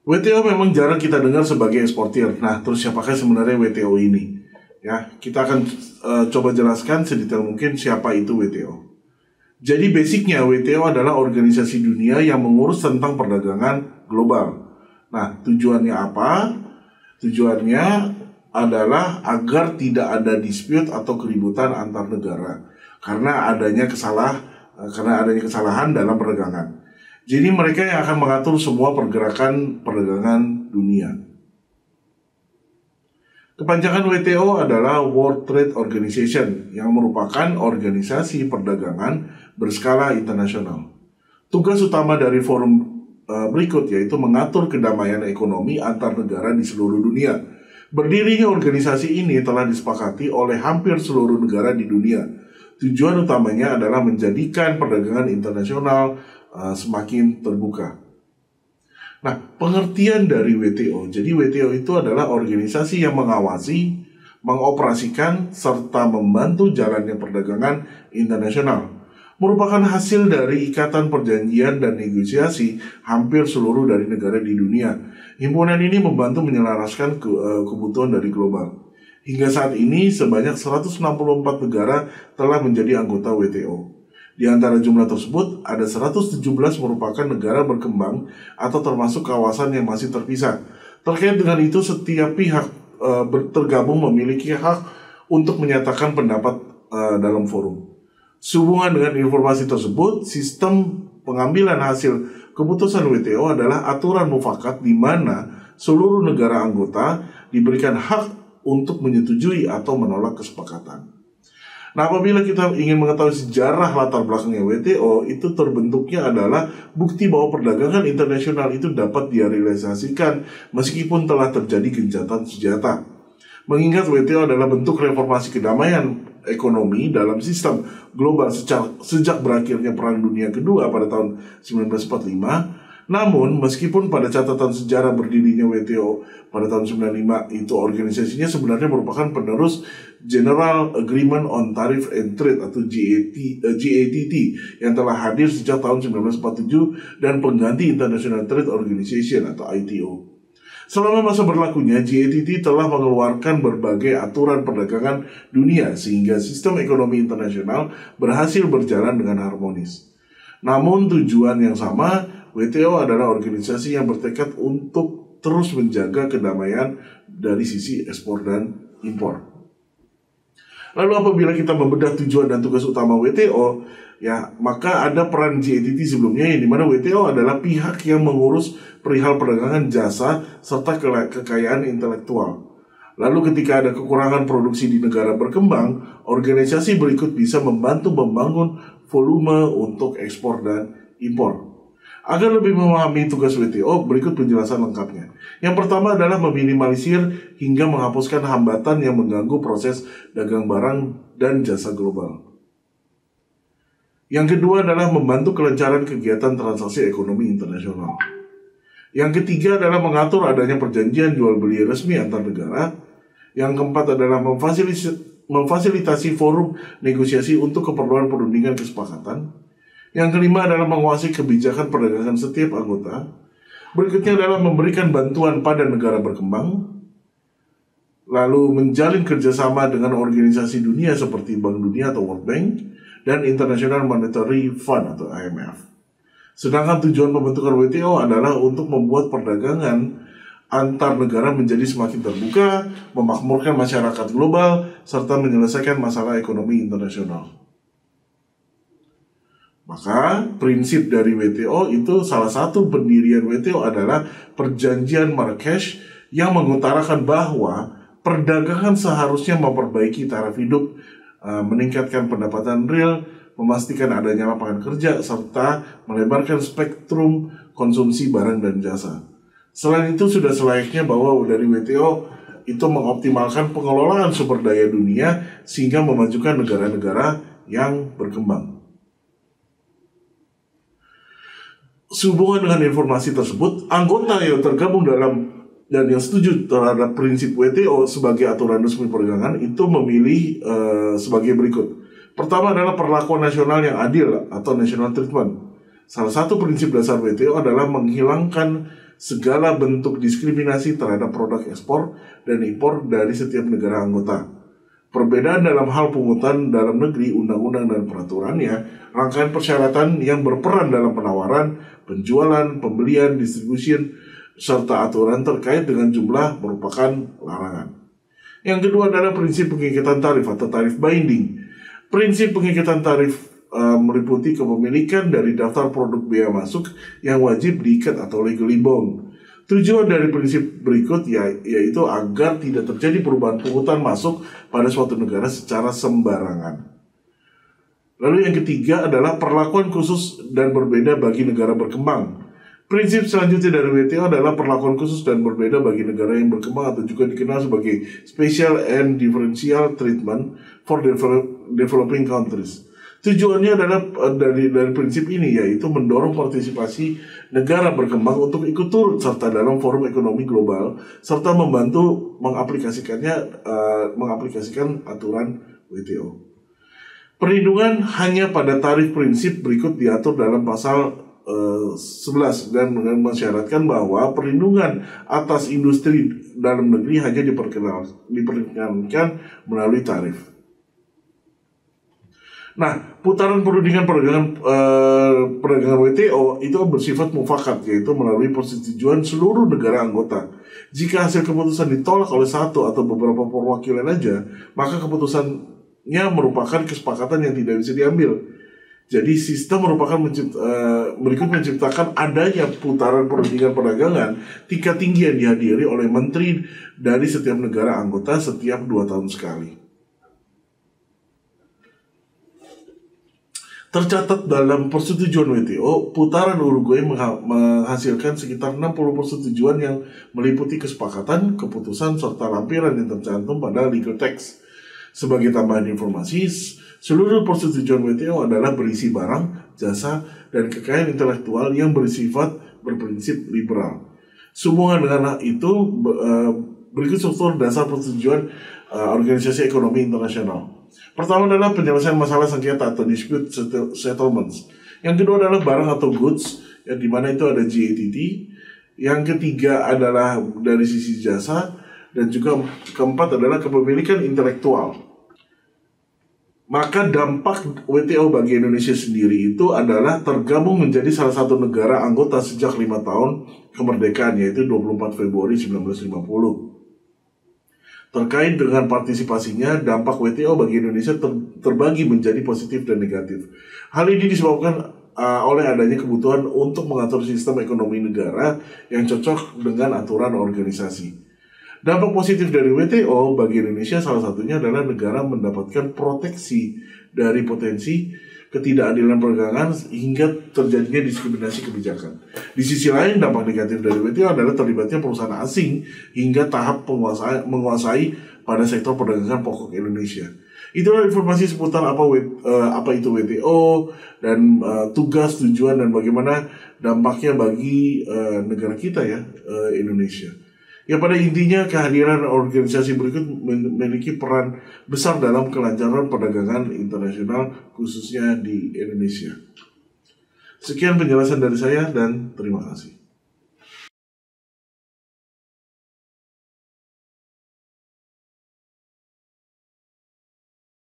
WTO memang jarang kita dengar sebagai eksportir. Nah, terus siapakah sebenarnya WTO ini? Ya, kita akan coba jelaskan sedetail mungkin siapa itu WTO. Jadi basicnya WTO adalah organisasi dunia yang mengurus tentang perdagangan global. Nah, tujuannya apa? Tujuannya adalah agar tidak ada dispute atau keributan antar negara karena adanya kesalahan dalam perdagangan. Jadi mereka yang akan mengatur semua pergerakan perdagangan dunia. Kepanjangan WTO adalah World Trade Organization yang merupakan organisasi perdagangan berskala internasional. Tugas utama dari forum berikut yaitu mengatur kedamaian ekonomi antar negara di seluruh dunia. Berdirinya organisasi ini telah disepakati oleh hampir seluruh negara di dunia. Tujuan utamanya adalah menjadikan perdagangan internasional semakin terbuka. Nah, pengertian dari WTO. Jadi WTO itu adalah organisasi yang mengawasi, mengoperasikan, serta membantu jalannya perdagangan internasional. Merupakan hasil dari ikatan perjanjian dan negosiasi hampir seluruh dari negara di dunia. Himpunan ini membantu menyelaraskan kebutuhan dari global. Hingga saat ini, sebanyak 164 negara telah menjadi anggota WTO. Di antara jumlah tersebut, ada 117 merupakan negara berkembang atau termasuk kawasan yang masih terpisah. Terkait dengan itu, setiap pihak tergabung memiliki hak untuk menyatakan pendapat dalam forum. Sehubungan dengan informasi tersebut, sistem pengambilan hasil keputusan WTO adalah aturan mufakat di mana seluruh negara anggota diberikan hak untuk menyetujui atau menolak kesepakatan. Nah, apabila kita ingin mengetahui sejarah latar belakangnya WTO, itu terbentuknya adalah bukti bahwa perdagangan internasional itu dapat direalisasikan meskipun telah terjadi gencatan senjata. Mengingat WTO adalah bentuk reformasi kedamaian ekonomi dalam sistem global sejak berakhirnya Perang Dunia Kedua pada tahun 1945. Namun, meskipun pada catatan sejarah berdirinya WTO pada tahun 1995 itu organisasinya sebenarnya merupakan penerus General Agreement on Tariff and Trade atau GATT yang telah hadir sejak tahun 1947 dan pengganti International Trade Organization atau ITO. Selama masa berlakunya, GATT telah mengeluarkan berbagai aturan perdagangan dunia sehingga sistem ekonomi internasional berhasil berjalan dengan harmonis. Namun tujuan yang sama, WTO adalah organisasi yang bertekad untuk terus menjaga kedamaian dari sisi ekspor dan impor. Lalu apabila kita membedah tujuan dan tugas utama WTO, ya maka ada peran GATT sebelumnya yang dimana WTO adalah pihak yang mengurus perihal perdagangan jasa serta kekayaan intelektual. Lalu ketika ada kekurangan produksi di negara berkembang, organisasi berikut bisa membantu membangun volume untuk ekspor dan impor. Agar lebih memahami tugas WTO, berikut penjelasan lengkapnya. Yang pertama adalah meminimalisir hingga menghapuskan hambatan yang mengganggu proses dagang barang dan jasa global. Yang kedua adalah membantu kelancaran kegiatan transaksi ekonomi internasional. Yang ketiga adalah mengatur adanya perjanjian jual beli resmi antar negara. Yang keempat adalah memfasilitasi forum negosiasi untuk keperluan perundingan kesepakatan. Yang kelima adalah menguasai kebijakan perdagangan setiap anggota. Berikutnya adalah memberikan bantuan pada negara berkembang. Lalu menjalin kerjasama dengan organisasi dunia seperti Bank Dunia atau World Bank dan International Monetary Fund atau IMF. Sedangkan tujuan pembentukan WTO adalah untuk membuat perdagangan antar negara menjadi semakin terbuka, memakmurkan masyarakat global, serta menyelesaikan masalah ekonomi internasional. Maka prinsip dari WTO itu salah satu pendirian WTO adalah Perjanjian Marrakesh yang mengutarakan bahwa perdagangan seharusnya memperbaiki taraf hidup, meningkatkan pendapatan real, memastikan adanya lapangan kerja, serta melebarkan spektrum konsumsi barang dan jasa. Selain itu sudah selayaknya bahwa dari WTO itu mengoptimalkan pengelolaan sumber daya dunia sehingga memajukan negara-negara yang berkembang. Sehubungan dengan informasi tersebut, anggota yang tergabung dalam dan yang setuju terhadap prinsip WTO sebagai aturan resmi perdagangan itu memilih sebagai berikut. Pertama adalah perlakuan nasional yang adil atau national treatment. Salah satu prinsip dasar WTO adalah menghilangkan segala bentuk diskriminasi terhadap produk ekspor dan impor dari setiap negara anggota. Perbedaan dalam hal pungutan dalam negeri, undang-undang dan peraturannya, rangkaian persyaratan yang berperan dalam penawaran, penjualan, pembelian, distribusi, serta aturan terkait dengan jumlah merupakan larangan. Yang kedua adalah prinsip pengikatan tarif atau tarif binding. Prinsip pengikatan tarif meliputi kepemilikan dari daftar produk bea masuk yang wajib diikat atau legally bound. Tujuan dari prinsip berikut yaitu agar tidak terjadi perubahan pungutan masuk pada suatu negara secara sembarangan. Lalu yang ketiga adalah perlakuan khusus dan berbeda bagi negara berkembang. Prinsip selanjutnya dari WTO adalah perlakuan khusus dan berbeda bagi negara yang berkembang atau juga dikenal sebagai Special and Differential Treatment for Developing Countries. Tujuannya adalah dari prinsip ini yaitu mendorong partisipasi negara berkembang untuk ikut turut serta dalam forum ekonomi global serta membantu mengaplikasikan aturan WTO. Perlindungan hanya pada tarif prinsip berikut diatur dalam pasal 11 dan mensyaratkan bahwa perlindungan atas industri dalam negeri hanya diperkenankan melalui tarif. Nah, putaran perundingan perdagangan WTO itu bersifat mufakat, yaitu melalui persetujuan seluruh negara anggota. Jika hasil keputusan ditolak oleh satu atau beberapa perwakilan aja, maka keputusannya merupakan kesepakatan yang tidak bisa diambil. Jadi sistem berikut menciptakan adanya putaran perundingan perdagangan tingkat tinggi yang dihadiri oleh menteri dari setiap negara anggota setiap 2 tahun sekali. Tercatat dalam persetujuan WTO, putaran Uruguay menghasilkan sekitar 60 persetujuan yang meliputi kesepakatan, keputusan, serta lampiran yang tercantum pada legal text. Sebagai tambahan informasi, seluruh persetujuan WTO adalah berisi barang, jasa, dan kekayaan intelektual yang bersifat berprinsip liberal. Sehubungan dengan itu, berikut struktur dasar persetujuan Organisasi Ekonomi Internasional. Pertama adalah penyelesaian masalah sengketa atau dispute settlements. Yang kedua adalah barang atau goods, yang dimana itu ada GATT. Yang ketiga adalah dari sisi jasa, dan juga keempat adalah kepemilikan intelektual. Maka dampak WTO bagi Indonesia sendiri itu adalah tergabung menjadi salah satu negara anggota sejak 5 tahun kemerdekaan, yaitu 24 Februari 1950. Terkait dengan partisipasinya, dampak WTO bagi Indonesia terbagi menjadi positif dan negatif. Hal ini disebabkan oleh adanya kebutuhan untuk mengatur sistem ekonomi negara yang cocok dengan aturan organisasi. Dampak positif dari WTO bagi Indonesia salah satunya adalah negara mendapatkan proteksi dari potensi ketidakadilan perdagangan hingga terjadinya diskriminasi kebijakan. Di sisi lain, dampak negatif dari WTO adalah terlibatnya perusahaan asing hingga tahap menguasai pada sektor perdagangan pokok Indonesia. Itulah informasi seputar apa itu WTO dan tugas, tujuan, dan bagaimana dampaknya bagi negara kita Indonesia. Ya, pada intinya kehadiran organisasi berikut memiliki peran besar dalam kelancaran perdagangan internasional khususnya di Indonesia. Sekian penjelasan dari saya dan terima kasih.